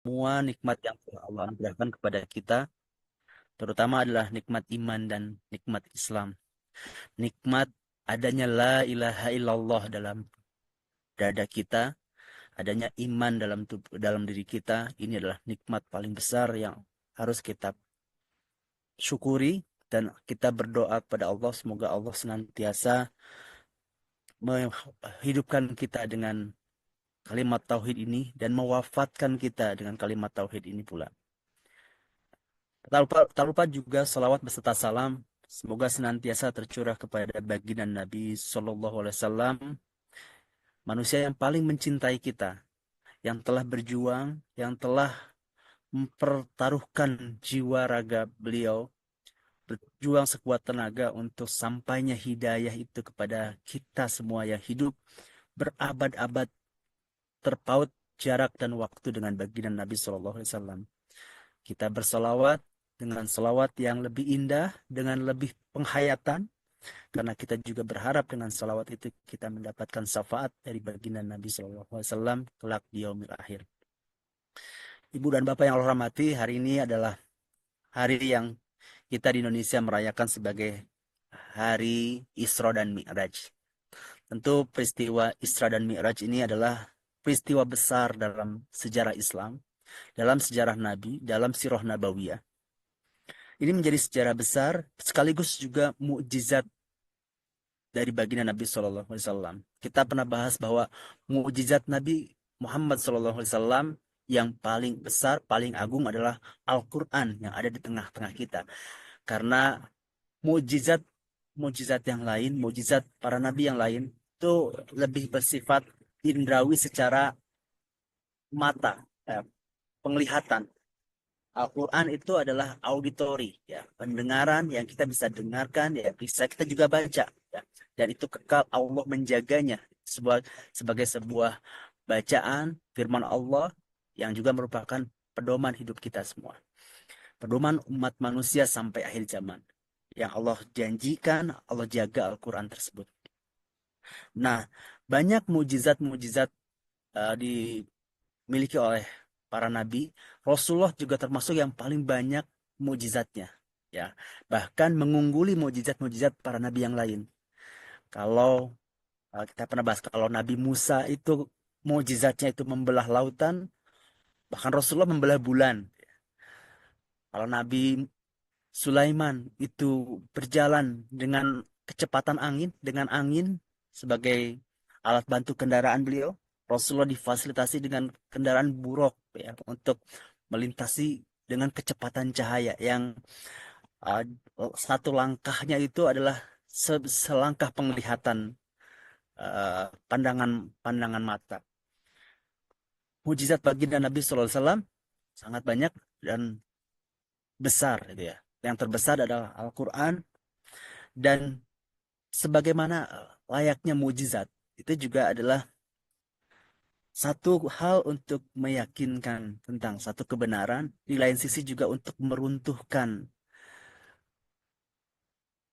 Semua nikmat yang telah Allah anugerahkan kepada kita, terutama adalah nikmat iman dan nikmat Islam. Nikmat adanya la ilaha illallah dalam dada kita, adanya iman dalam diri kita, ini adalah nikmat paling besar yang harus kita syukuri dan kita berdoa kepada Allah semoga Allah senantiasa menghidupkan kita dengan kalimat tauhid ini dan mewafatkan kita dengan kalimat tauhid ini pula. Tak lupa juga salawat beserta salam semoga senantiasa tercurah kepada baginda Nabi Shallallahu Alaihi Wasallam, manusia yang paling mencintai kita, yang telah berjuang, yang telah mempertaruhkan jiwa raga beliau, berjuang sekuat tenaga untuk sampainya hidayah itu kepada kita semua yang hidup berabad-abad terpaut jarak dan waktu dengan baginda Nabi Shallallahu Alaihi Wasallam. Kita bersolawat dengan solawat yang lebih indah, dengan lebih penghayatan, karena kita juga berharap dengan salawat itu kita mendapatkan syafaat dari baginda Nabi Shallallahu Alaihi Wasallam kelak di yaumil akhir. Ibu dan Bapak yang Allah rahmati, hari ini adalah hari yang kita di Indonesia merayakan sebagai hari Isra dan Mi'raj. Tentu peristiwa Isra dan Mi'raj ini adalah peristiwa besar dalam sejarah Islam, dalam sejarah Nabi, dalam sirah Nabawiyah. Ini menjadi sejarah besar sekaligus juga mukjizat dari baginda Nabi Shallallahu Alaihi Wasallam. Kita pernah bahas bahwa mukjizat Nabi Muhammad Shallallahu Alaihi Wasallam yang paling besar, paling agung adalah Al-Quran yang ada di tengah-tengah kita. Karena mukjizat mukjizat yang lain, mukjizat para nabi yang lain itu lebih bersifat indrawi secara mata, penglihatan. Al-Quran itu adalah auditori, ya, pendengaran yang kita bisa dengarkan, ya, bisa kita juga baca, ya, dan itu kekal Allah menjaganya sebagai sebuah bacaan firman Allah yang juga merupakan pedoman hidup kita semua, pedoman umat manusia sampai akhir zaman. Yang Allah janjikan, Allah jaga Al-Quran tersebut. Nah, banyak mujizat-mujizat dimiliki oleh para nabi. Rasulullah juga termasuk yang paling banyak mujizatnya. Ya, bahkan mengungguli mujizat-mujizat para nabi yang lain. Kalau kita pernah bahas kalau Nabi Musa itu mujizatnya itu membelah lautan, bahkan Rasulullah membelah bulan. Kalau Nabi Sulaiman itu berjalan dengan kecepatan angin, dengan angin sebagai alat bantu kendaraan beliau. Rasulullah difasilitasi dengan kendaraan buruk, ya, untuk melintasi dengan kecepatan cahaya yang uh, satu langkahnya itu adalah selangkah penglihatan, pandangan pandangan mata. Mujizat baginda Nabi Sallallahu Alaihi Wasallam sangat banyak dan besar, gitu ya. Yang terbesar adalah Al-Quran, dan sebagaimana layaknya mujizat itu juga adalah satu hal untuk meyakinkan tentang satu kebenaran, di lain sisi juga untuk meruntuhkan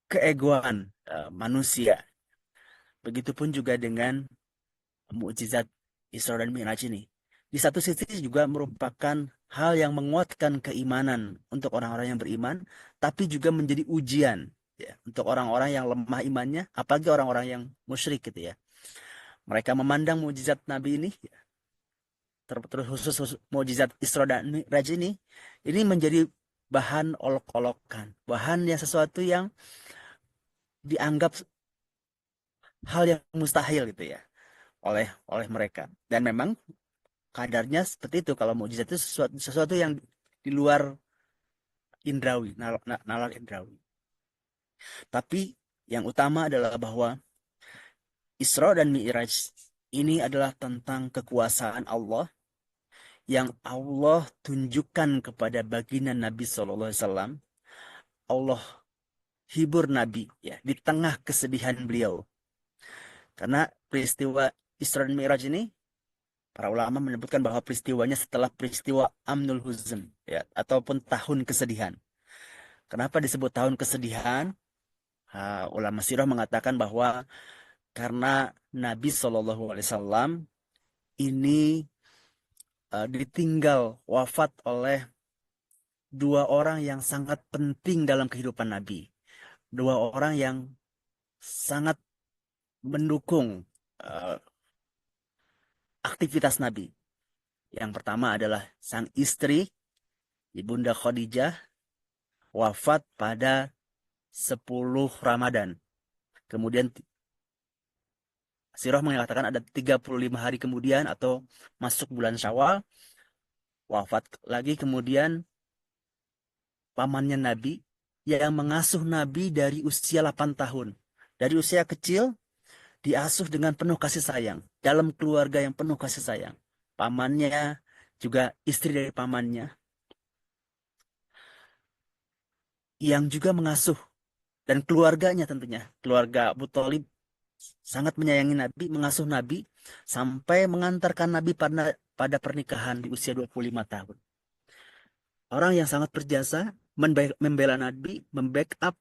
keegoan manusia. Begitupun juga dengan mukjizat Isra dan Mi'raj ini. Di satu sisi juga merupakan hal yang menguatkan keimanan untuk orang-orang yang beriman, tapi juga menjadi ujian, ya, untuk orang-orang yang lemah imannya, apalagi orang-orang yang musyrik, gitu ya. Mereka memandang mukjizat Nabi ini, terus khusus mukjizat Isra dan Mi'raj ini menjadi bahan olok-olokan, bahan yang sesuatu yang dianggap hal yang mustahil, gitu ya, oleh oleh mereka. Dan memang kadarnya seperti itu, kalau mukjizat itu sesuatu yang di luar indrawi, nalar indrawi. Tapi yang utama adalah bahwa Isra dan Mi'raj ini adalah tentang kekuasaan Allah yang Allah tunjukkan kepada baginda Nabi Shallallahu Alaihi Wasallam. Allah hibur Nabi, ya, di tengah kesedihan beliau. Karena peristiwa Isra dan Mi'raj ini, para ulama menyebutkan bahwa peristiwanya setelah peristiwa Amnul Huzn, ya, ataupun tahun kesedihan. Kenapa disebut tahun kesedihan? Ulama sirah mengatakan bahwa karena Nabi Shallallahu Alaihi Wasallam ini ditinggal wafat oleh dua orang yang sangat penting dalam kehidupan Nabi. Dua orang yang sangat mendukung eh, aktivitas Nabi. Yang pertama adalah sang istri, Ibunda Khadijah, wafat pada 10 Ramadan. Kemudian Sirah mengatakan ada 35 hari kemudian atau masuk bulan Syawal, wafat lagi. Kemudian pamannya Nabi yang mengasuh Nabi dari usia 8 tahun. Dari usia kecil diasuh dengan penuh kasih sayang. Dalam keluarga yang penuh kasih sayang. Pamannya juga istri dari pamannya yang juga mengasuh dan keluarganya tentunya. Keluarga Abu Thalib sangat menyayangi Nabi, mengasuh Nabi sampai mengantarkan Nabi pada pernikahan di usia 25 tahun. Orang yang sangat berjasa membela Nabi, membackup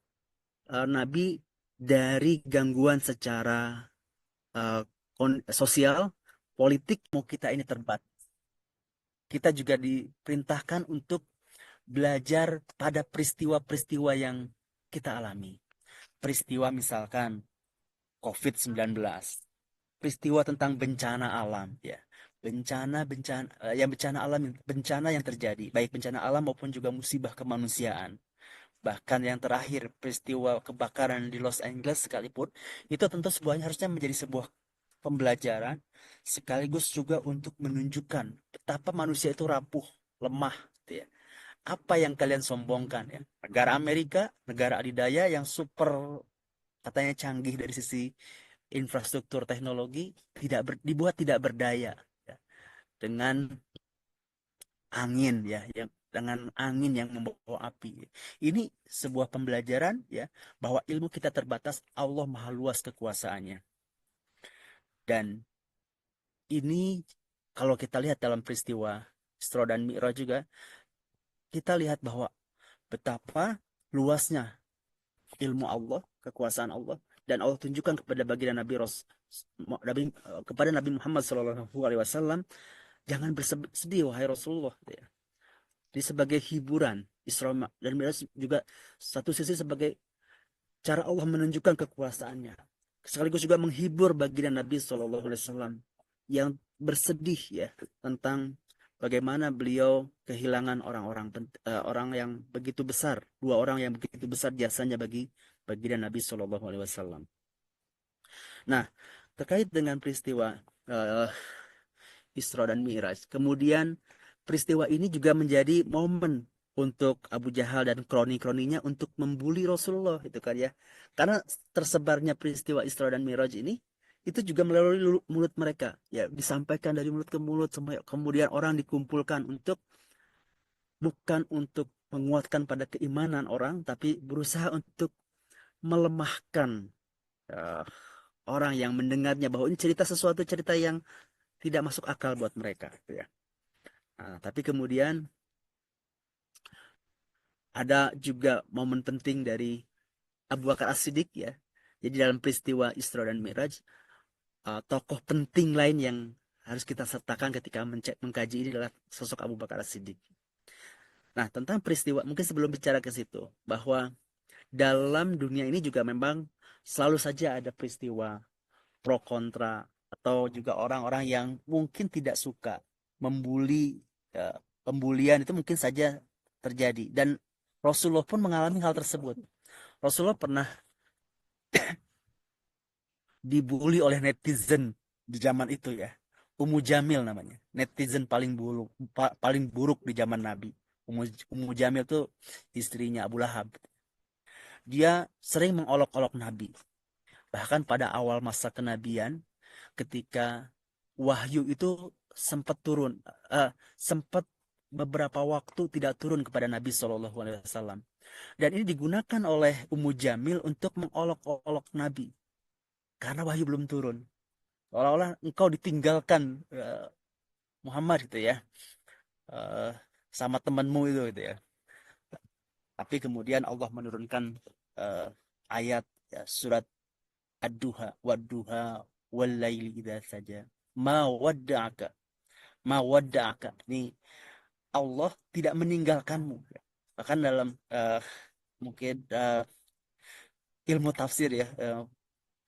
Nabi dari gangguan secara uh, sosial, politik mau kita ini terbatas. Kita juga diperintahkan untuk belajar pada peristiwa-peristiwa yang kita alami. Peristiwa misalkan COVID-19, peristiwa tentang bencana alam, ya. Bencana-bencana yang bencana alam, bencana yang terjadi, baik bencana alam maupun juga musibah kemanusiaan. Bahkan yang terakhir, peristiwa kebakaran di Los Angeles sekalipun, itu tentu semuanya harusnya menjadi sebuah pembelajaran sekaligus juga untuk menunjukkan betapa manusia itu rapuh, lemah, gitu ya. Apa yang kalian sombongkan ya? Negara Amerika, negara adidaya yang super katanya canggih dari sisi infrastruktur teknologi, dibuat tidak berdaya ya, dengan angin ya, yang dengan angin yang membawa api. Ini sebuah pembelajaran ya, bahwa ilmu kita terbatas, Allah maha luas kekuasaannya. Dan ini kalau kita lihat dalam peristiwa Isra dan Mi'raj juga, kita lihat bahwa betapa luasnya ilmu Allah, kekuasaan Allah, dan Allah tunjukkan kepada baginda Nabi kepada Nabi Muhammad SAW, jangan bersedih wahai Rasulullah, ya. Di sebagai hiburan, Isra dan Mi'raj juga satu sisi sebagai cara Allah menunjukkan kekuasaannya, sekaligus juga menghibur baginda Nabi SAW yang bersedih ya tentang bagaimana beliau kehilangan orang yang begitu besar, dua orang yang begitu besar jasanya bagi baginda Nabi SAW. Nah, terkait dengan peristiwa uh, Isra dan Mi'raj, kemudian peristiwa ini juga menjadi momen untuk Abu Jahal dan kroni-kroninya untuk membuli Rasulullah itu kan ya. Karena tersebarnya peristiwa Isra dan Mi'raj ini itu juga melalui mulut mereka ya, disampaikan dari mulut ke mulut, sampai kemudian orang dikumpulkan untuk bukan untuk menguatkan pada keimanan orang, tapi berusaha untuk melemahkan uh, orang yang mendengarnya, bahwa ini sesuatu cerita yang tidak masuk akal buat mereka gitu ya. Nah, tapi kemudian ada juga momen penting dari Abu Bakar As-Siddiq ya. Jadi dalam peristiwa Isra dan Mi'raj, tokoh penting lain yang harus kita sertakan ketika mengkaji ini adalah sosok Abu Bakar As-Siddiq. Nah, tentang peristiwa, mungkin sebelum bicara ke situ, bahwa dalam dunia ini juga memang selalu saja ada peristiwa pro kontra, atau juga orang-orang yang mungkin tidak suka membuli, ya, pembulian itu mungkin saja terjadi, dan Rasulullah pun mengalami hal tersebut. Rasulullah pernah dibully oleh netizen di zaman itu ya. Ummu Jamil namanya, netizen paling buruk di zaman Nabi. Ummu Jamil tuh istrinya Abu Lahab. Dia sering mengolok-olok Nabi. Bahkan pada awal masa kenabian, ketika wahyu itu sempat turun, sempat beberapa waktu tidak turun kepada Nabi SAW. Dan ini digunakan oleh Ummu Jamil untuk mengolok-olok Nabi karena wahyu belum turun. Seolah-olah engkau ditinggalkan, Muhammad gitu ya, eh, sama temanmu itu gitu ya. Tapi kemudian Allah menurunkan eh, ayat ya, surat Ad-Duha, wad-duha wal-laili idza saja ma wadda'aka mawadda'aka. Ini Allah tidak meninggalkanmu. Bahkan dalam mungkin ilmu tafsir ya,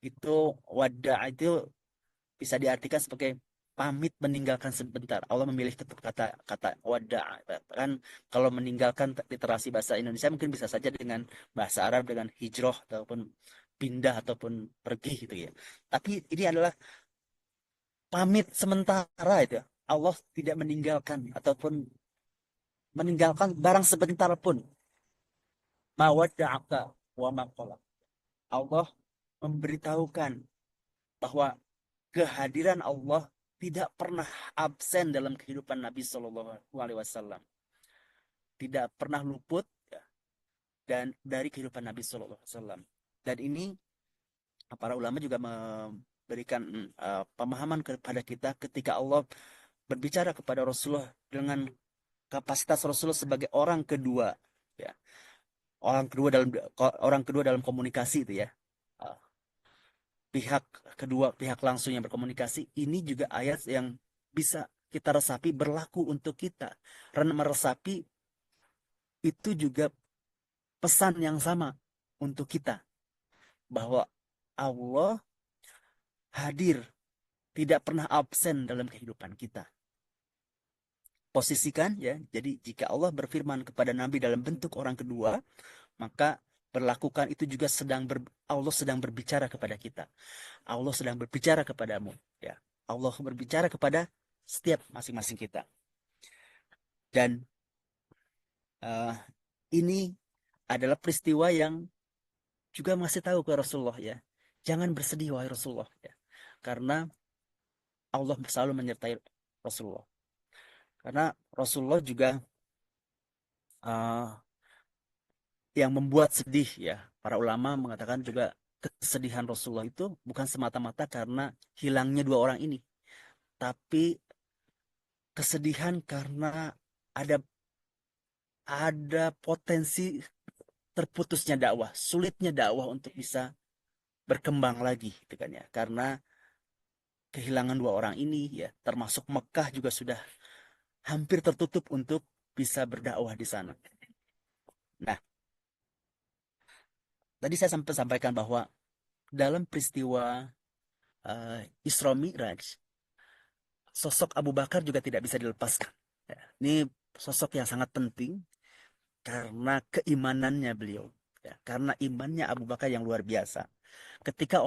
itu wada itu bisa diartikan sebagai pamit meninggalkan sebentar. Allah memilih kata kata wada. Kan kalau meninggalkan literasi bahasa Indonesia mungkin bisa saja dengan bahasa Arab dengan hijrah ataupun pindah ataupun pergi gitu ya. Tapi ini adalah pamit sementara itu. Allah tidak meninggalkan ataupun meninggalkan barang sebentar pun. Mawadda'aka wa maqala. Allah memberitahukan bahwa kehadiran Allah tidak pernah absen dalam kehidupan Nabi Shallallahu Alaihi Wasallam, tidak pernah luput ya, dan dari kehidupan Nabi Shallallahu Alaihi Wasallam. Dan ini para ulama juga memberikan pemahaman kepada kita ketika Allah berbicara kepada Rasulullah dengan kapasitas Rasulullah sebagai orang kedua, ya, orang kedua dalam komunikasi itu ya. Uh, Pihak kedua, pihak langsung yang berkomunikasi, ini juga ayat yang bisa kita resapi berlaku untuk kita. Karena meresapi itu juga pesan yang sama untuk kita. Bahwa Allah hadir, tidak pernah absen dalam kehidupan kita. Posisikan ya, jadi jika Allah berfirman kepada Nabi dalam bentuk orang kedua, maka berlakukan itu juga Allah sedang berbicara kepada kita. Allah sedang berbicara kepadamu ya. Allah berbicara kepada setiap masing-masing kita. Dan uh, ini adalah peristiwa yang juga masih tahu ke Rasulullah ya. Jangan bersedih wahai Rasulullah ya. Karena Allah selalu menyertai Rasulullah. Karena Rasulullah juga uh, yang membuat sedih ya. Para ulama mengatakan juga kesedihan Rasulullah itu bukan semata-mata karena hilangnya dua orang ini, tapi kesedihan karena ada potensi terputusnya dakwah, sulitnya dakwah untuk bisa berkembang lagi gitu kan ya. Karena kehilangan dua orang ini ya, termasuk Mekah juga sudah hampir tertutup untuk bisa berdakwah di sana. Nah, tadi saya sampai sampaikan bahwa dalam peristiwa Isra Mi'raj, sosok Abu Bakar juga tidak bisa dilepaskan. Ya, ini sosok yang sangat penting karena keimanannya beliau. Ya, karena imannya Abu Bakar yang luar biasa. Ketika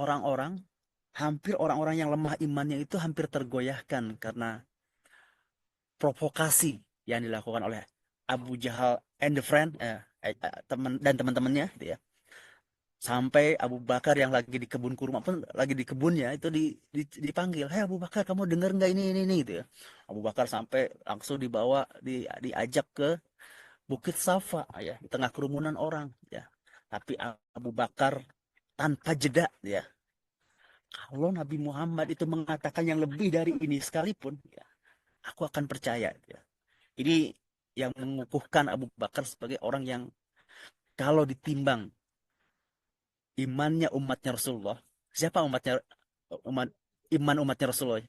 hampir orang-orang yang lemah imannya itu hampir tergoyahkan karena provokasi yang dilakukan oleh Abu Jahal and the friend, teman dan teman-temannya, gitu ya. Sampai Abu Bakar yang lagi di kebun kurma pun lagi di kebunnya itu dipanggil, hei Abu Bakar, kamu dengar nggak ini gitu ya. Abu Bakar sampai langsung diajak ke Bukit Safa ya, di tengah kerumunan orang ya. Tapi Abu Bakar tanpa jeda ya. Kalau Nabi Muhammad itu mengatakan yang lebih dari ini sekalipun ya, aku akan percaya ya. Ini yang mengukuhkan Abu Bakar sebagai orang yang kalau ditimbang imannya umatnya Rasulullah, siapa umat umatnya Rasulullah?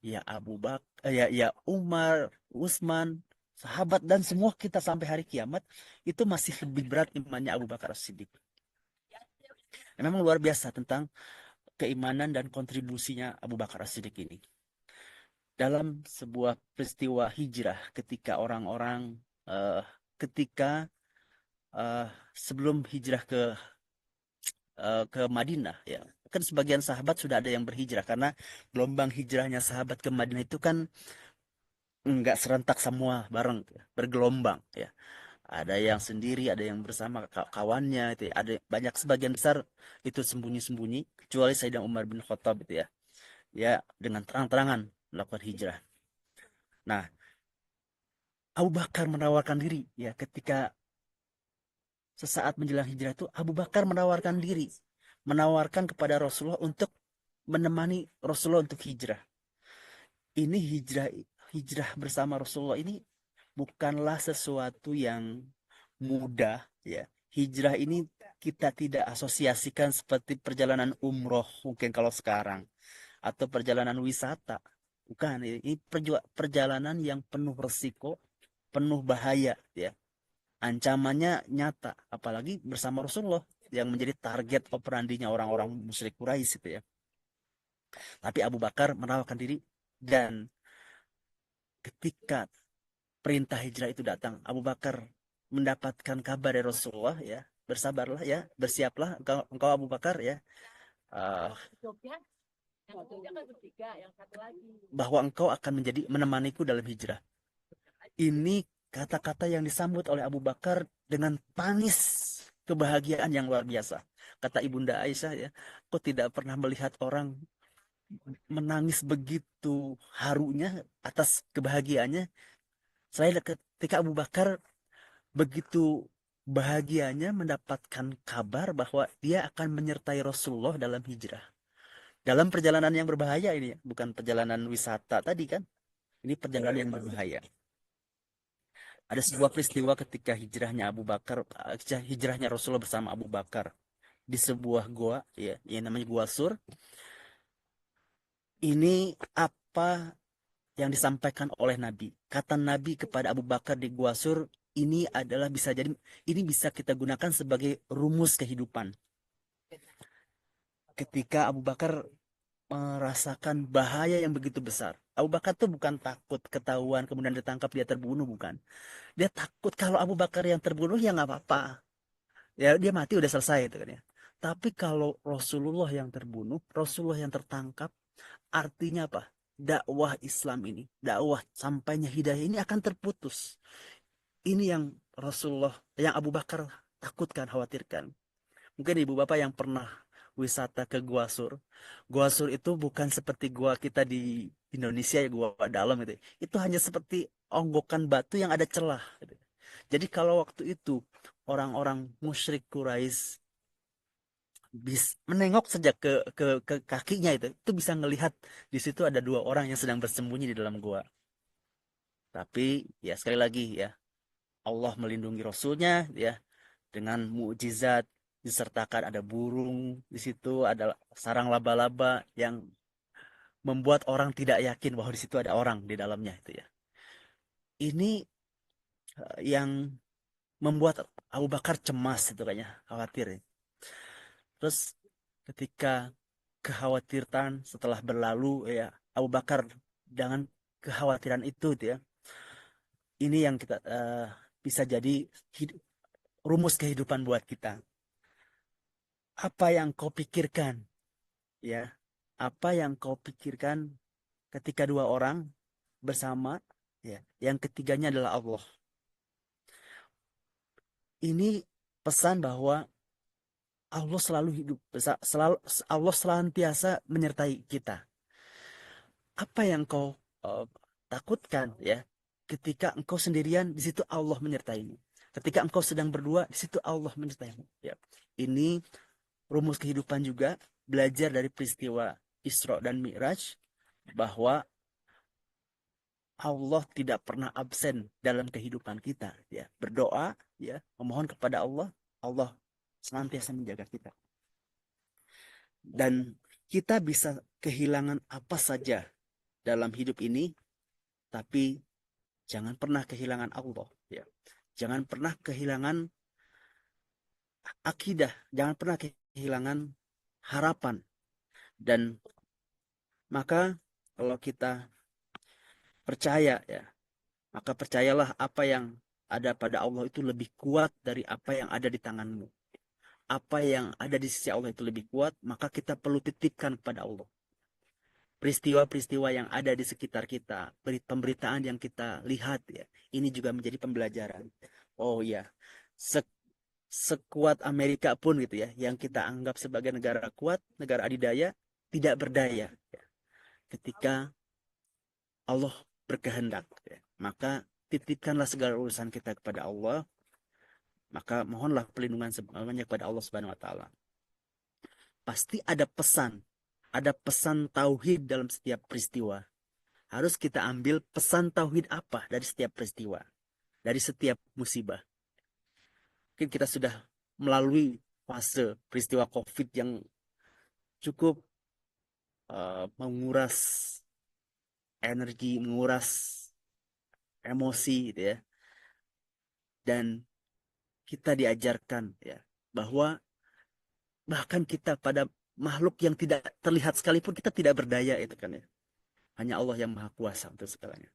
Ya Abu Bakar, ya Umar, Utsman, sahabat dan semua kita sampai hari kiamat itu masih lebih berat imannya Abu Bakar As-Siddiq. Memang luar biasa tentang keimanan dan kontribusinya Abu Bakar As-Siddiq ini. Dalam sebuah peristiwa hijrah ketika orang-orang uh, ketika sebelum hijrah ke Madinah ya, kan sebagian sahabat sudah ada yang berhijrah karena gelombang hijrahnya sahabat ke Madinah itu kan enggak serentak semua bareng ya, bergelombang ya. Ada yang sendiri, ada yang bersama kawannya itu ya. Ada banyak, sebagian besar itu sembunyi-sembunyi kecuali Sayyidina Umar bin Khattab itu ya. Ya dengan terang-terangan melakukan hijrah. Nah, Abu Bakar menawarkan diri ya ketika sesaat menjelang hijrah itu Abu Bakar menawarkan diri, menawarkan kepada Rasulullah untuk menemani Rasulullah untuk hijrah. Ini hijrah bersama Rasulullah ini bukanlah sesuatu yang mudah ya. Hijrah ini kita tidak asosiasikan seperti perjalanan umroh mungkin kalau sekarang atau perjalanan wisata. Bukan, ini perjalanan yang penuh resiko, penuh bahaya ya. Ancamannya nyata, apalagi bersama Rasulullah yang menjadi target operandinya orang-orang musyrik Quraisy itu ya. Tapi Abu Bakar menawarkan diri, dan ketika perintah hijrah itu datang, Abu Bakar mendapatkan kabar dari Rasulullah ya, bersabarlah ya, bersiaplah engkau Abu Bakar ya, uh, bahwa engkau akan menjadi menemaniku dalam hijrah. Ini kata-kata yang disambut oleh Abu Bakar dengan tangis kebahagiaan yang luar biasa. Kata Ibunda Aisyah ya, aku tidak pernah melihat orang menangis begitu harunya atas kebahagiaannya. Selain ketika Abu Bakar begitu bahagianya mendapatkan kabar bahwa dia akan menyertai Rasulullah dalam hijrah. Dalam perjalanan yang berbahaya ini ya, bukan perjalanan wisata tadi kan. Ini perjalanan yang berbahaya. Ada sebuah peristiwa ketika hijrahnya Abu Bakar, hijrahnya Rasulullah bersama Abu Bakar di sebuah gua ya, yang namanya Gua Sur. Ini apa yang disampaikan oleh Nabi. Kata Nabi kepada Abu Bakar di Gua Sur, ini adalah bisa jadi, ini bisa kita gunakan sebagai rumus kehidupan. Ketika Abu Bakar merasakan bahaya yang begitu besar. Abu Bakar tuh bukan takut ketahuan kemudian ditangkap dia terbunuh, bukan. Dia takut kalau Abu Bakar yang terbunuh ya nggak apa-apa. Ya dia mati udah selesai itu kan ya. Tapi kalau Rasulullah yang terbunuh, Rasulullah yang tertangkap, artinya apa? Dakwah Islam ini, dakwah sampainya hidayah ini akan terputus. Ini yang Rasulullah, yang Abu Bakar takutkan, khawatirkan. Mungkin ibu bapak yang pernah wisata ke Gua Sur. Gua Sur itu bukan seperti gua kita di Indonesia ya, gua dalam itu. Itu hanya seperti onggokan batu yang ada celah, gitu. Jadi kalau waktu itu orang-orang musyrik Quraisy menengok saja ke kakinya itu bisa ngelihat di situ ada dua orang yang sedang bersembunyi di dalam gua. Tapi ya sekali lagi ya, Allah melindungi Rasulnya ya dengan mukjizat, disertakan ada burung di situ, ada sarang laba-laba yang membuat orang tidak yakin bahwa di situ ada orang di dalamnya itu ya. Ini yang membuat Abu Bakar cemas itu kayaknya, khawatir ya. Terus ketika kekhawatiran setelah berlalu ya, Abu Bakar dengan kekhawatiran itu ya, ini yang kita bisa jadi rumus kehidupan buat kita. Apa yang kau pikirkan ya, apa yang kau pikirkan ketika dua orang bersama ya, yang ketiganya adalah Allah. Ini pesan bahwa Allah selalu hidup, selalu Allah senantiasa menyertai kita. Apa yang kau uh, takutkan ya, ketika engkau sendirian di situ Allah menyertaimu. Ketika engkau sedang berdua di situ Allah menyertaimu ya. Ini rumus kehidupan juga, belajar dari peristiwa Isra dan Mi'raj bahwa Allah tidak pernah absen dalam kehidupan kita ya. Berdoa ya, memohon kepada Allah, Allah senantiasa menjaga kita. Dan kita bisa kehilangan apa saja dalam hidup ini, tapi jangan pernah kehilangan Allah ya. Jangan pernah kehilangan akidah, jangan pernah kehilangan harapan. Dan maka kalau kita percaya ya, maka percayalah apa yang ada pada Allah itu lebih kuat dari apa yang ada di tanganmu. Apa yang ada di sisi Allah itu lebih kuat, maka kita perlu titipkan kepada Allah. Peristiwa-peristiwa yang ada di sekitar kita, pemberitaan yang kita lihat ya, ini juga menjadi pembelajaran. Oh ya, se sekuat Amerika pun gitu ya, yang kita anggap sebagai negara kuat, negara adidaya, tidak berdaya. Ya. Ketika Allah berkehendak, ya, maka titipkanlah segala urusan kita kepada Allah, maka mohonlah perlindungan semuanya kepada Allah Subhanahu wa taala. Pasti ada pesan tauhid dalam setiap peristiwa. Harus kita ambil pesan tauhid apa dari setiap peristiwa, dari setiap musibah. Mungkin kita sudah melalui fase peristiwa COVID yang cukup menguras energi, menguras emosi gitu ya. Dan kita diajarkan ya bahwa bahkan kita pada makhluk yang tidak terlihat sekalipun kita tidak berdaya itu kan ya. Hanya Allah yang Maha Kuasa untuk segalanya.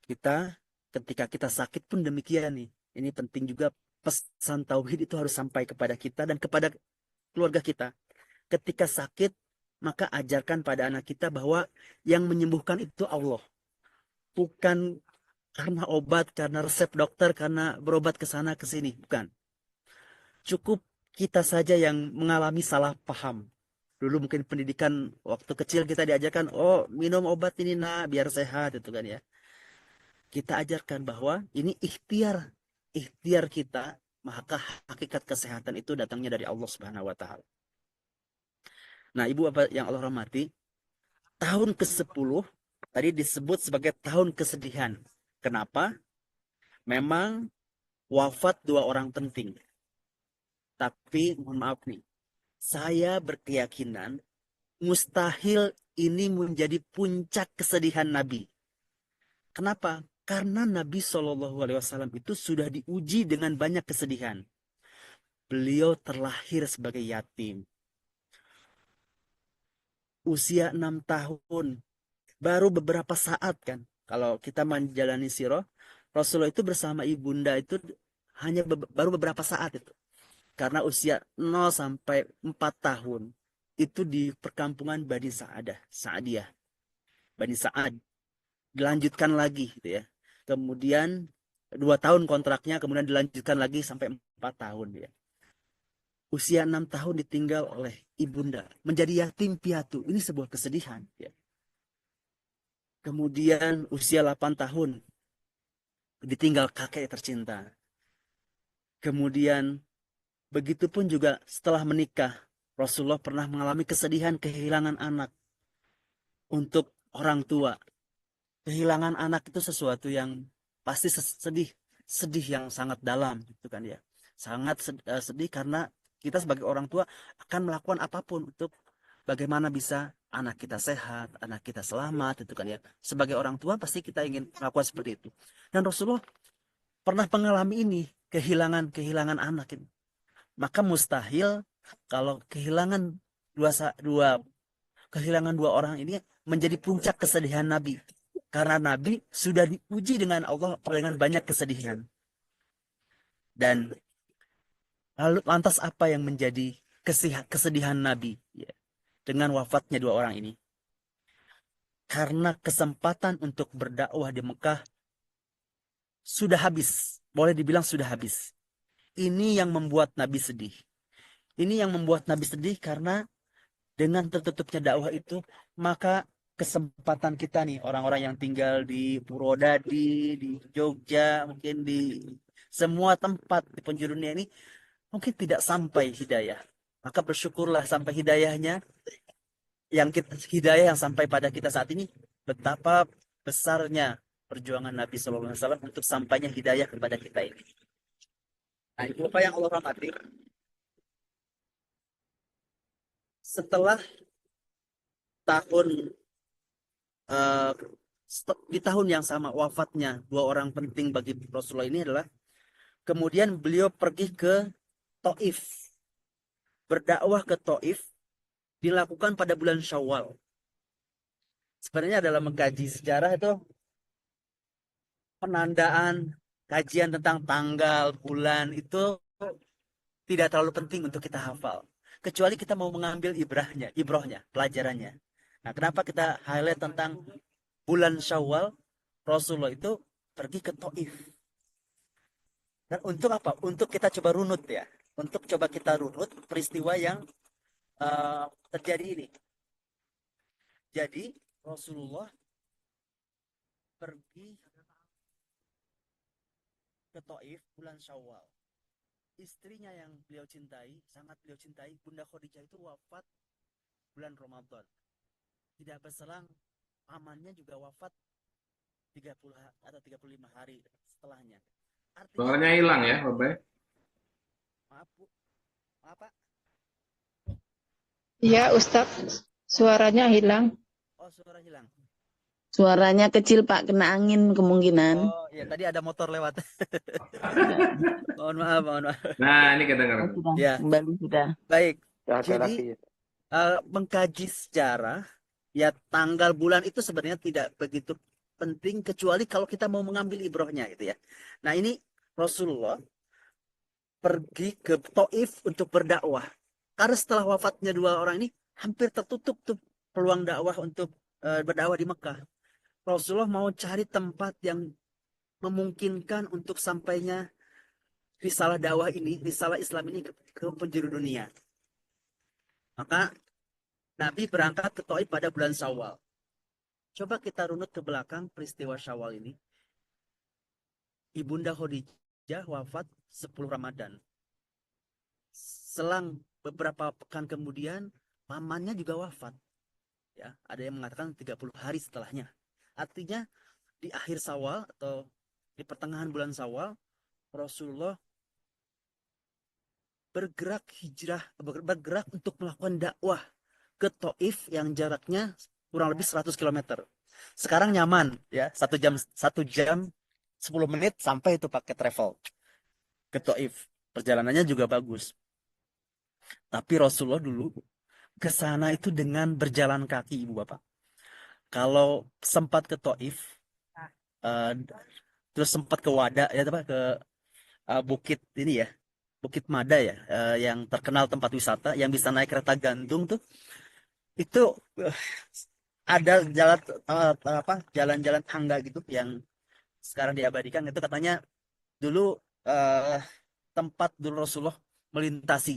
Kita ketika kita sakit pun demikian nih. Ini penting juga, pesan tauhid itu harus sampai kepada kita dan kepada keluarga kita. Ketika sakit, maka ajarkan pada anak kita bahwa yang menyembuhkan itu Allah. Bukan karena obat, karena resep dokter, karena berobat ke sana ke sini, bukan. Cukup kita saja yang mengalami salah paham. Dulu mungkin pendidikan waktu kecil kita diajarkan, oh minum obat ini nak biar sehat itu kan ya. Kita ajarkan bahwa ini ikhtiar, ikhtiar kita, maka hakikat kesehatan itu datangnya dari Allah Subhanahu wa taala. Nah, Ibu apa yang Allah rahmati, tahun ke-10 tadi disebut sebagai tahun kesedihan. Kenapa? Memang wafat dua orang penting. Tapi mohon maaf nih, saya berkeyakinan mustahil ini menjadi puncak kesedihan Nabi. Kenapa? Karena Nabi Shallallahu Alaihi Wasallam itu sudah diuji dengan banyak kesedihan. Beliau terlahir sebagai yatim, usia 6 tahun, baru beberapa saat kan. Kalau kita menjalani sirah, Rasulullah itu bersama ibunda itu hanya baru beberapa saat itu. Karena usia 0 sampai 4 tahun itu di perkampungan Bani Sa'adah, Sa'adiyah, Bani Sa'ad. Dilanjutkan lagi gitu ya. Kemudian 2 tahun kontraknya, kemudian dilanjutkan lagi sampai 4 tahun ya. Usia 6 tahun ditinggal oleh ibunda, menjadi yatim piatu. Ini sebuah kesedihan ya. Kemudian usia 8 tahun ditinggal kakek tercinta. Kemudian begitupun juga setelah menikah, Rasulullah pernah mengalami kesedihan kehilangan anak. Untuk orang tua, kehilangan anak itu sesuatu yang pasti sedih, sedih yang sangat dalam gitu kan ya. Sangat sedih karena kita sebagai orang tua akan melakukan apapun untuk bagaimana bisa anak kita sehat, anak kita selamat itu kan ya. Sebagai orang tua pasti kita ingin melakukan seperti itu. Dan Rasulullah pernah mengalami ini, kehilangan anak ini. Maka mustahil kalau dua kehilangan dua orang ini menjadi puncak kesedihan Nabi. Karena Nabi sudah diuji dengan Allah dengan banyak kesedihan. Dan lalu lantas apa yang menjadi kesedihan Nabi ya, dengan wafatnya dua orang ini? Karena kesempatan untuk berdakwah di Mekah sudah habis. Boleh dibilang sudah habis. Ini yang membuat Nabi sedih. Ini yang membuat Nabi sedih karena dengan tertutupnya dakwah itu, maka kesempatan kita nih, orang-orang yang tinggal di Purwodadi, di Jogja, mungkin di semua tempat di penjuru dunia ini, mungkin tidak sampai hidayah. Maka bersyukurlah sampai hidayahnya, hidayah yang sampai pada kita saat ini, betapa besarnya perjuangan Nabi SAW untuk sampainya hidayah kepada kita ini. Nah, itu apa yang Allah rahmati. Setelah tahun eh, di tahun yang sama wafatnya dua orang penting bagi Rasulullah ini adalah kemudian beliau pergi ke Taif. Berdakwah ke Taif dilakukan pada bulan Syawal. Sebenarnya dalam mengkaji sejarah itu penandaan kajian tentang tanggal, bulan itu tidak terlalu penting untuk kita hafal. Kecuali kita mau mengambil ibrohnya, pelajarannya. Nah, kenapa kita highlight tentang bulan Syawal? Rasulullah itu pergi ke Taif. Dan untuk apa? Untuk kita coba runut ya. Untuk coba kita runut peristiwa yang terjadi ini. Jadi Rasulullah pergi ke Taif bulan Syawal. Istrinya yang beliau cintai, sangat beliau cintai, Bunda Khadijah itu wafat bulan Ramadan. Tidak berselang pamannya juga wafat 30 atau 35 hari setelahnya. Artinya Suaranya hilang ya, Bapak. maaf Bu, maaf Pak. Iya, Ustadz. Suaranya hilang. Oh, suara hilang. Suaranya kecil Pak, kena angin kemungkinan. Oh iya, tadi ada motor lewat. Ya. Mohon maaf, mohon maaf. Nah, ini kedengaran. Oh, sudah Ya, kembali sudah. baik. Ya, ada Jadi lagi. mengkaji sejarah, ya tanggal bulan itu sebenarnya tidak begitu penting kecuali kalau kita mau mengambil ibrohnya gitu ya. Nah ini Rasulullah pergi ke Taif untuk berdakwah. Karena setelah wafatnya dua orang ini hampir tertutup tuh peluang dakwah untuk berdakwah di Mekah. Rasulullah mau cari tempat yang memungkinkan untuk sampainya risalah dakwah ini, risalah Islam ini ke penjuru dunia. Maka Nabi berangkat ke Taif pada bulan Syawal. Coba kita runut ke belakang peristiwa Syawal ini. Ibunda Khadijah wafat 10 Ramadan. Selang beberapa pekan kemudian, pamannya juga wafat. Ya, ada yang mengatakan 30 hari setelahnya. Artinya di akhir Syawal atau di pertengahan bulan Syawal, Rasulullah bergerak hijrah, bergerak untuk melakukan dakwah ke Taif yang jaraknya kurang lebih 100 kilometer. Sekarang nyaman ya, 1 jam 10 menit sampai itu pakai travel ke Taif. Perjalanannya juga bagus. Tapi Rasulullah dulu ke sana itu dengan berjalan kaki, Ibu Bapak. Kalau sempat ke Taif, eh, terus sempat ke Wada ya, apa ke bukit ini ya, Bukit Mada ya, yang terkenal tempat wisata, yang bisa naik kereta gantung tuh, itu eh, ada jalan apa jalan-jalan tangga gitu yang sekarang diabadikan itu katanya dulu eh, tempat dulu Rasulullah melintasi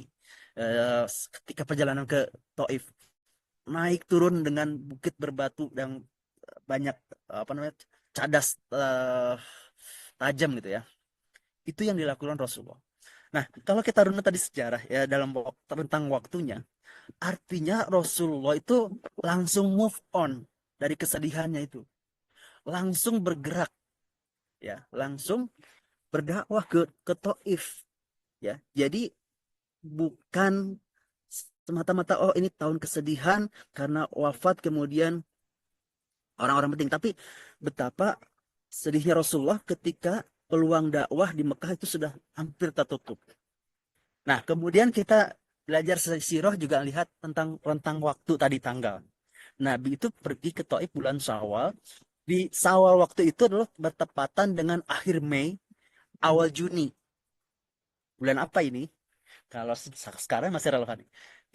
eh, ketika perjalanan ke Taif, naik turun dengan bukit berbatu dan banyak apa namanya cadas tajam gitu ya. Itu yang dilakukan Rasulullah. Nah, kalau kita runut tadi sejarah ya dalam tentang waktunya, artinya Rasulullah itu langsung move on dari kesedihannya itu, langsung bergerak ya, langsung berdakwah ke Taif ya. Jadi bukan semata-mata oh ini tahun kesedihan karena wafat kemudian orang-orang penting, tapi betapa sedihnya Rasulullah ketika peluang dakwah di Mekah itu sudah hampir tertutup. Nah, kemudian kita belajar sirah juga lihat tentang rentang waktu tadi tanggal. Nabi itu pergi ke Taif bulan Syawal. Di Syawal waktu itu adalah bertepatan dengan akhir Mei, awal Juni. Bulan apa ini? Kalau sekarang masih relevan.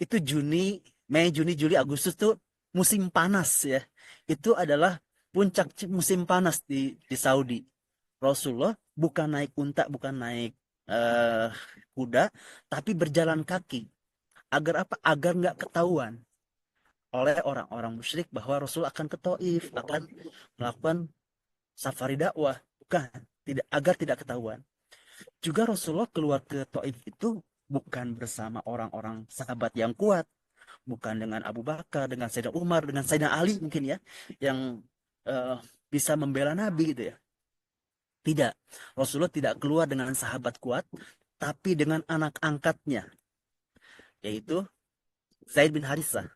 Itu Juni, Mei, Juni, Juli, Agustus tuh musim panas ya. Itu adalah puncak musim panas di Saudi. Rasulullah bukan naik unta, bukan naik eh, kuda, tapi berjalan kaki. Agar apa? Agar nggak ketahuan oleh orang-orang musyrik bahwa Rasul akan ke Taif, akan melakukan safari dakwah. Bukan, tidak agar tidak ketahuan. Juga Rasulullah keluar ke Taif itu bukan bersama orang-orang sahabat yang kuat, bukan dengan Abu Bakar, dengan Sayyidina Umar, dengan Sayyidina Ali mungkin ya, yang eh, bisa membela Nabi gitu ya. Tidak, Rasulullah tidak keluar dengan sahabat kuat, tapi dengan anak angkatnya, yaitu Zaid bin Harithah.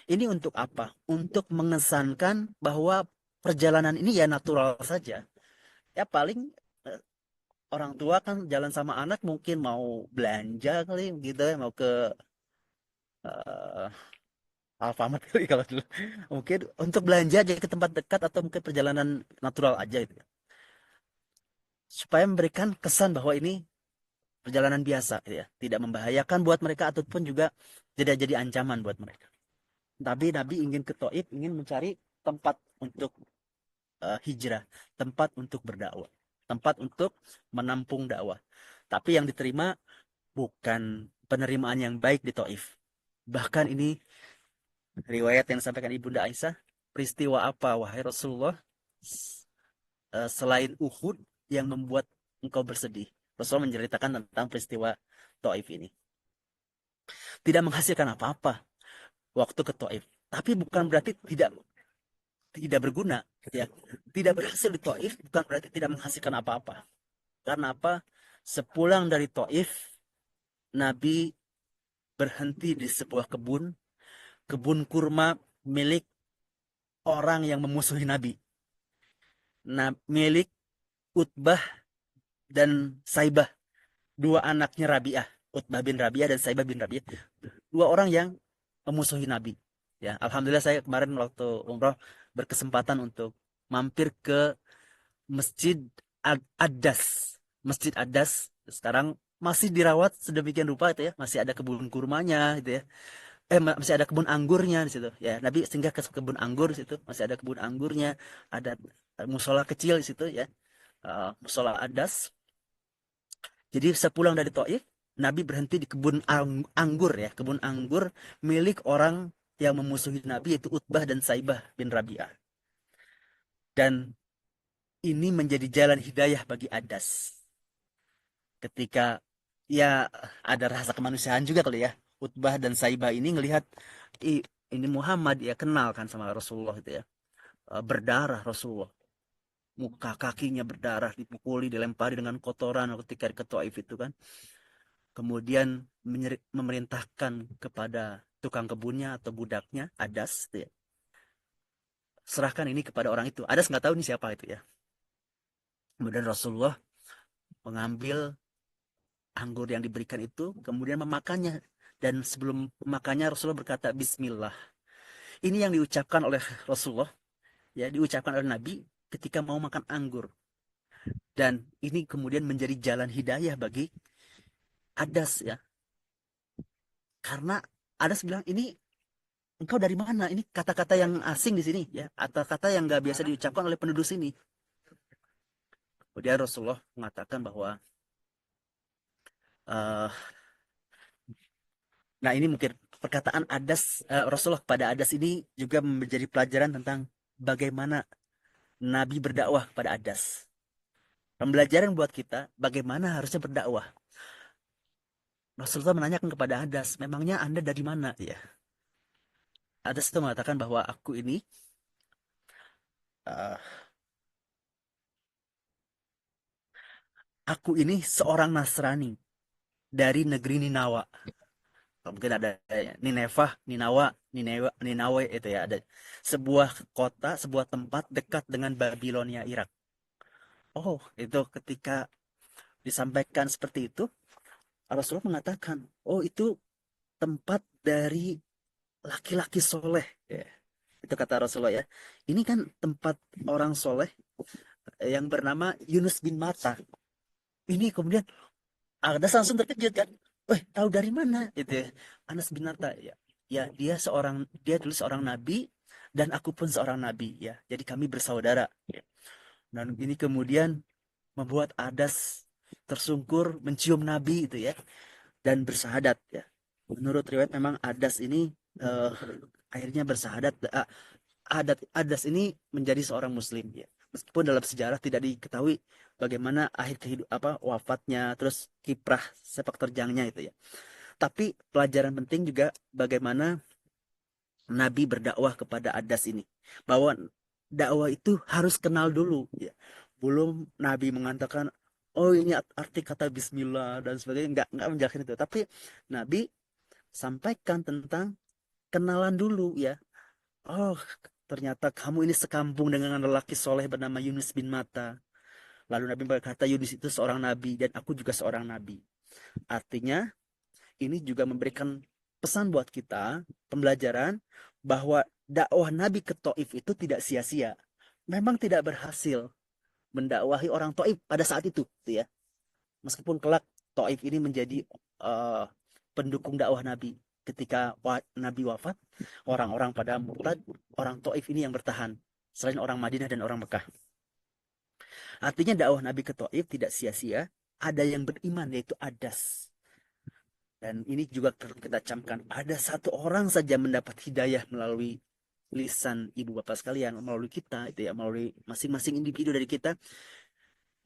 Ini untuk apa? Untuk mengesankan bahwa perjalanan ini ya natural saja. Ya paling eh, orang tua kan jalan sama anak mungkin mau belanja kali gitu ya, mau ke eh, Alfamart kali kalau dulu. Mungkin untuk belanja aja ke tempat dekat atau mungkin perjalanan natural aja gitu ya. Supaya memberikan kesan bahwa ini perjalanan biasa gitu ya, tidak membahayakan buat mereka ataupun juga tidak jadi ancaman buat mereka. Tapi Nabi ingin ke Taif, ingin mencari tempat untuk hijrah, tempat untuk berdakwah, tempat untuk menampung dakwah. Tapi yang diterima bukan penerimaan yang baik di Taif. Bahkan ini riwayat yang disampaikan Ibunda Aisyah, peristiwa apa wahai Rasulullah selain Uhud yang membuat engkau bersedih? Rasulullah menceritakan tentang peristiwa Taif ini. Tidak menghasilkan apa-apa waktu ke Taif. Tapi bukan berarti tidak berguna ya. Tidak berhasil di Taif bukan berarti tidak menghasilkan apa-apa. Karena apa? Sepulang dari Taif, Nabi berhenti di sebuah kebun kurma milik orang yang memusuhi Nabi. milik Utbah dan Saibah, dua anaknya Rabi'ah, Utbah bin Rabi'ah dan Saibah bin Rabi'ah, dua orang yang memusuhi Nabi. Ya, alhamdulillah saya kemarin waktu umroh berkesempatan untuk mampir ke Masjid Ad-Das. Masjid Ad-Das sekarang masih dirawat sedemikian rupa itu ya, masih ada kebun kurmanya gitu ya. Masih ada kebun anggurnya di situ. Ya, Nabi singgah ke kebun anggur di situ, masih ada kebun anggurnya, ada musola kecil di situ ya. Musola Ad-Das. Jadi sepulang dari Taif, Nabi berhenti di kebun anggur ya, kebun anggur milik orang yang memusuhi Nabi yaitu Utbah dan Saibah bin Rabi'ah. Dan ini menjadi jalan hidayah bagi Adas. Ketika ya ada rasa kemanusiaan juga kali ya. Utbah dan Saibah ini ngelihat ini Muhammad ya, kenal kan sama Rasulullah itu ya. Berdarah Rasulullah. Muka kakinya berdarah, dipukuli, dilempari dengan kotoran ketika ke Taif itu kan. Kemudian memerintahkan kepada tukang kebunnya atau budaknya Adas gitu ya, serahkan ini kepada orang itu. Adas nggak tahu ini siapa itu ya. Kemudian Rasulullah mengambil anggur yang diberikan itu, kemudian memakannya. Dan sebelum memakannya Rasulullah berkata Bismillah. Ini yang diucapkan oleh Rasulullah, ya, diucapkan oleh Nabi ketika mau makan anggur. Dan ini kemudian menjadi jalan hidayah bagi Adas ya. Karena Adas bilang ini engkau dari mana? Ini kata-kata yang asing di sini ya, atau kata yang nggak biasa diucapkan oleh penduduk sini. Kemudian Rasulullah mengatakan bahwa uh, nah ini mungkin perkataan Adas, Rasulullah kepada Adas ini juga menjadi pelajaran tentang bagaimana Nabi berdakwah kepada Adas. Pembelajaran buat kita bagaimana harusnya berdakwah. Rasulullah menanyakan kepada Adas, memangnya Anda dari mana? Ya, Adas itu mengatakan bahwa uh, aku ini seorang Nasrani dari negeri Ninawa. Mungkin ada Nineveh, Ninawe itu ya, ada sebuah kota, sebuah tempat dekat dengan Babilonia, Irak. Oh, itu ketika disampaikan seperti itu, Rasulullah mengatakan, oh itu tempat dari laki-laki soleh. Ya, itu kata Rasulullah ya. Ini kan tempat orang soleh yang bernama Yunus bin Matta. Ini kemudian Anas langsung terkejut kan. Weh, tahu dari mana? Itu ya. Anas bin Matta ya. Ya, dia dulu seorang nabi dan aku pun seorang nabi ya. Jadi kami bersaudara. Ya. Dan ini kemudian membuat Adas tersungkur mencium nabi itu ya dan bersahadat ya. Menurut riwayat memang Adas ini akhirnya bersahadat. Adas ini menjadi seorang muslim ya. Meskipun dalam sejarah tidak diketahui bagaimana akhir wafatnya, terus kiprah sepak terjangnya itu ya. Tapi pelajaran penting juga bagaimana Nabi berdakwah kepada Adas ini. Bahwa dakwah itu harus kenal dulu ya. Belum Nabi mengatakan oh ini arti kata bismillah dan sebagainya, enggak menjelaskan itu. Tapi Nabi sampaikan tentang kenalan dulu ya. Oh, ternyata kamu ini sekampung dengan lelaki soleh bernama Yunus bin Matta. Lalu Nabi berkata, Yunus itu seorang nabi dan aku juga seorang nabi. Artinya, ini juga memberikan pesan buat kita, pembelajaran bahwa dakwah Nabi ke Taif itu tidak sia-sia. Memang tidak berhasil mendakwahi orang Taif pada saat itu, gitu ya. Meskipun kelak Taif ini menjadi uh, pendukung dakwah Nabi. Ketika Nabi wafat, orang-orang pada murtad, orang Taif ini yang bertahan. Selain orang Madinah dan orang Mekah. Artinya dakwah Nabi ke Taif tidak sia-sia. Ada yang beriman yaitu Adas. Dan ini juga kita camkan. Ada satu orang saja mendapat hidayah melalui lisan ibu bapak sekalian, melalui kita, itu ya, melalui masing-masing individu dari kita.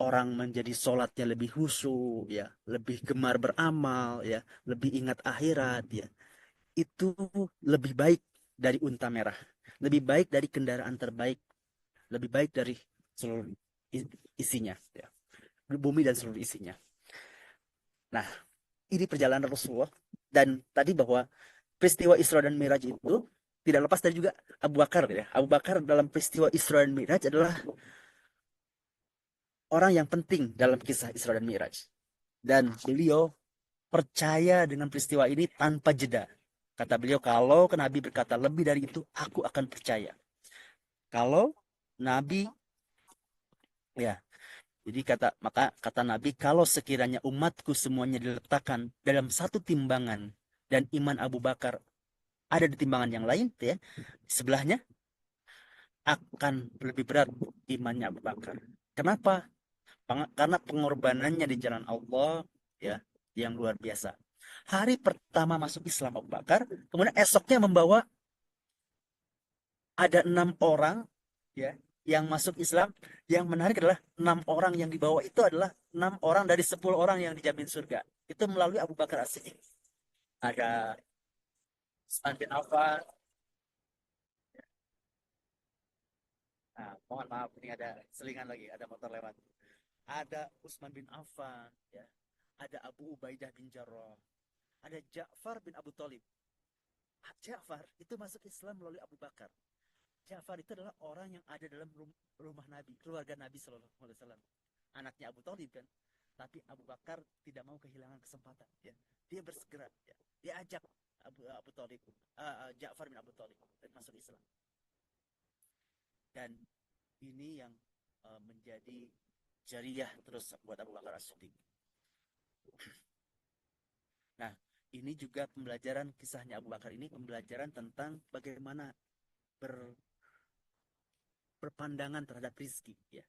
Orang menjadi sholatnya lebih khusyuk ya, lebih gemar beramal ya, lebih ingat akhirat ya, itu lebih baik dari unta merah, lebih baik dari kendaraan terbaik, lebih baik dari seluruh isinya ya, bumi dan seluruh isinya. Nah, ini perjalanan Rasulullah. Dan tadi bahwa peristiwa Isra dan Miraj itu tidak lepas dari juga Abu Bakar ya. Abu Bakar dalam peristiwa Isra dan Miraj adalah orang yang penting dalam kisah Isra dan Mi'raj. Dan beliau percaya dengan peristiwa ini tanpa jeda. Kata beliau, kalau Nabi berkata lebih dari itu, aku akan percaya. Kalau Nabi, ya, jadi kata Nabi, kalau sekiranya umatku semuanya diletakkan dalam satu timbangan dan iman Abu Bakar ada di timbangan yang lain, ya, sebelahnya akan lebih berat imannya Abu Bakar. Kenapa? Karena pengorbanannya di jalan Allah, ya, yang luar biasa. Hari pertama masuk Islam Abu Bakar, kemudian esoknya membawa ada 6 orang, ya, yang masuk Islam. Yang menarik adalah 6 orang yang dibawa itu adalah 6 orang dari 10 orang yang dijamin surga. Itu melalui Abu Bakar As-Siddiq. Ada Utsman bin Affan. Nah, mohon maaf, ini ada selingan lagi, ada motor lewat. Ada Utsman bin Affan, ya. Ada Abu Ubaidah bin Jarrah. Ada Ja'far bin Abu Thalib. Ja'far itu masuk Islam melalui Abu Bakar. Ja'far itu adalah orang yang ada dalam rumah Nabi, keluarga Nabi Shallallahu Alaihi Wasallam, anaknya Abu Thalib kan. Tapi Abu Bakar tidak mau kehilangan kesempatan. Ya. Dia bersegera, ya. Dia ajak Abu Thalib, Ja'far bin Abu Thalib masuk Islam. Dan ini yang menjadi jariah terus buat Abu Bakar As-Siddiq. Nah, ini juga pembelajaran kisahnya Abu Bakar ini, pembelajaran tentang bagaimana berpandangan terhadap rizki, ya.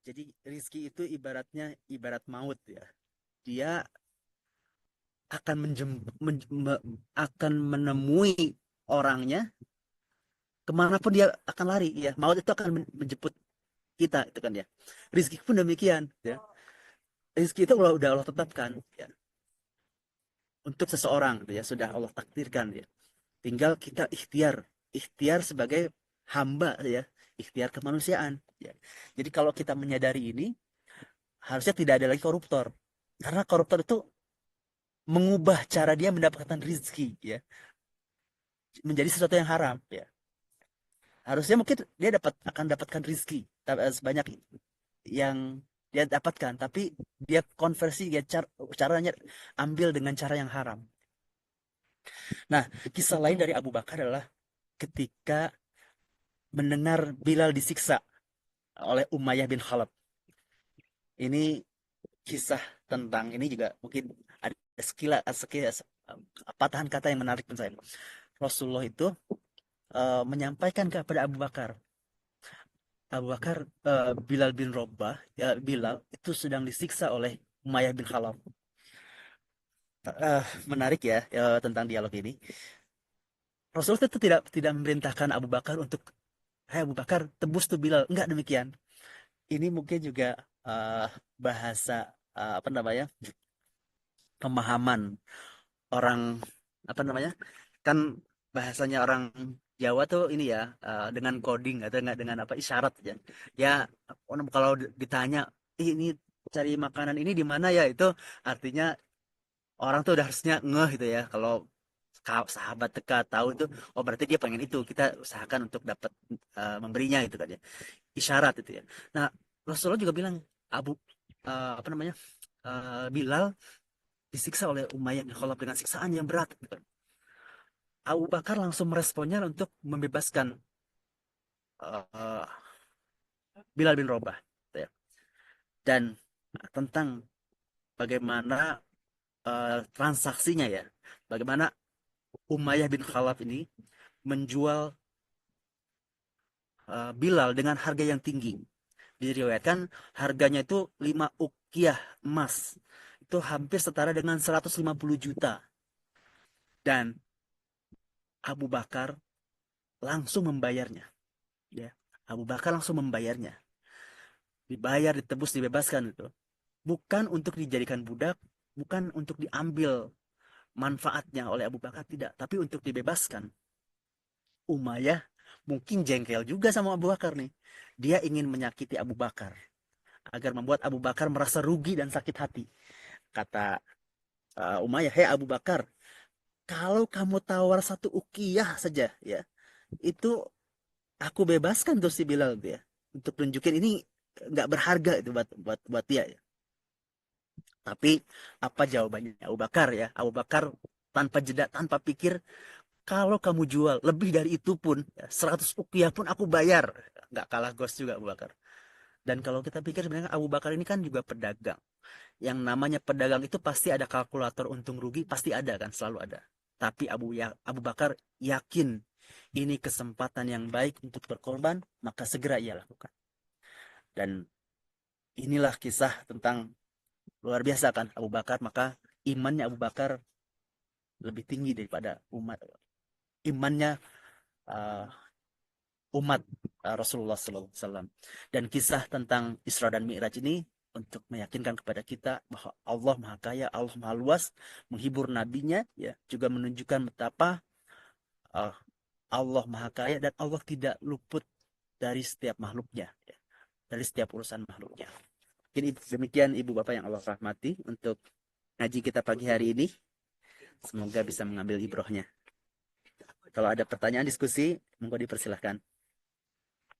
Jadi rizki itu ibarat maut, ya. Dia akan menemui orangnya kemanapun dia akan lari, ya. Maut itu akan menjemput kita, itu kan, ya. Rizki pun demikian, ya. Rizki itu udah Allah tetapkan, ya, untuk seseorang, ya, sudah Allah takdirkan, ya. Tinggal kita ikhtiar sebagai hamba, ya, ikhtiar kemanusiaan, ya. Jadi kalau kita menyadari ini, harusnya tidak ada lagi koruptor, karena koruptor itu mengubah cara dia mendapatkan rezeki, ya, menjadi sesuatu yang haram, ya. Harusnya mungkin dia akan dapatkan rezeki sebanyak yang dia dapatkan, tapi dia konversi, ya, caranya ambil dengan cara yang haram. Nah, kisah lain dari Abu Bakar adalah ketika mendengar Bilal disiksa oleh Umayyah bin Khalaf. Ini kisah tentang ini juga mungkin ada sekilas patahan kata yang menarik menurut saya. Rasulullah itu menyampaikan kepada Abu Bakar, Bilal bin Rabah, ya, Bilal itu sedang disiksa oleh Umayyah bin Khalaf. Menarik, ya, tentang dialog ini. Rasulullah itu tidak memerintahkan Abu Bakar untuk, "Hai Abu Bakar, tebus tuh Bilal." Enggak demikian. Ini mungkin juga uh, bahasa, apa namanya, pemahaman orang, apa namanya, kan bahasanya orang Jawa tuh ini, ya, dengan coding atau enggak dengan apa, isyarat, ya. Ya, kalau ditanya, ini cari makanan ini di mana, ya, itu artinya orang tuh udah harusnya ngeh gitu, ya. Kalau sahabat dekat tahu itu, oh berarti dia pengen itu, kita usahakan untuk dapat memberinya, itu kan, ya. Isyarat itu, ya. Nah, Rasulullah juga bilang, Abu apa namanya, Bilal disiksa oleh Umayyah bin Khalaf dengan siksaan yang berat, gitu kan. Abu Bakar langsung meresponnya untuk membebaskan uh, Bilal bin Rabah, gitu, ya. Dan tentang bagaimana transaksinya, ya, bagaimana Umayyah bin Khalaf ini menjual Bilal dengan harga yang tinggi. Diriwayatkan harganya itu 5 ukiah emas. Itu hampir setara dengan 150 juta. Dan Abu Bakar langsung membayarnya, ya. Abu Bakar langsung membayarnya. Dibayar, ditebus, dibebaskan itu. Bukan untuk dijadikan budak, bukan untuk diambil manfaatnya oleh Abu Bakar, tidak, tapi untuk dibebaskan. Umayyah mungkin jengkel juga sama Abu Bakar nih. Dia ingin menyakiti Abu Bakar agar membuat Abu Bakar merasa rugi dan sakit hati. Kata Umayyah, "Hei Abu Bakar, kalau kamu tawar 1 ukiyah saja, ya, itu aku bebaskan tuh si Bilal, ya, untuk tunjukin ini nggak berharga itu buat dia ya. Tapi apa jawabannya Abu Bakar ya? Abu Bakar tanpa jeda, tanpa pikir, kalau kamu jual lebih dari itu pun, ya, 100 ukiah pun aku bayar. Nggak kalah gos juga Abu Bakar. Dan kalau kita pikir sebenarnya Abu Bakar ini kan juga pedagang. Yang namanya pedagang itu pasti ada kalkulator untung rugi, pasti ada kan, selalu ada. Tapi Abu Bakar yakin ini kesempatan yang baik untuk berkorban, maka segera ia lakukan. Dan inilah kisah tentang luar biasa kan Abu Bakar, maka imannya Abu Bakar lebih tinggi daripada umat. Imannya uh, umat Rasulullah SAW. Dan kisah tentang Isra dan Mi'raj ini untuk meyakinkan kepada kita bahwa Allah Maha Kaya, Allah Maha Luas, menghibur nabinya, ya, juga menunjukkan betapa uh, Allah Maha Kaya dan Allah tidak luput dari setiap makhluknya, ya, dari setiap urusan makhluknya. Mungkin demikian Ibu Bapak yang Allah rahmati untuk ngaji kita pagi hari ini. Semoga bisa mengambil ibrohnya. Kalau ada pertanyaan diskusi, monggo dipersilahkan.